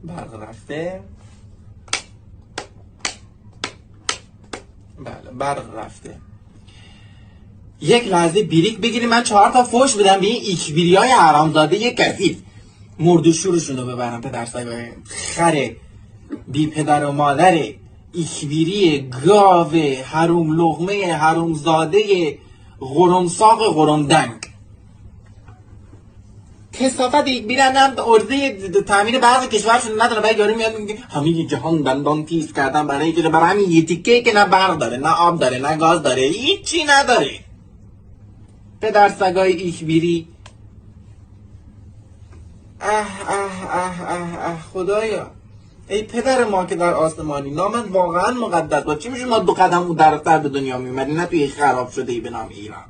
برق رفته. بله برق رفته. یک لحظه بریک بگیریم، من 4 تا فوش بدم به این ایکبیری های حرامزاده کثیف. مردوشورشون رو ببرم پدر سگای خره بی پدر و مادر ایکبیری گاوه حروم لغمه حرومزاده غرمساق غرمدنگ. کسافت ایکبیری هم ارزه تامین برق کشورشون نداره. باید یارو میاد میگه همه جهان دندان تیز کردن برای همین یه تیکه که نه برق داره نه آب داره نه گاز داره هیچی نداره. پدر سگای ایکبیری. خدایا ای پدر ما که در آسمانی، نامت واقعا مقدس با چی میشه ما 2 قدم اون در سر به دنیا میومدی، نه توی خراب شده ای به نام ایران.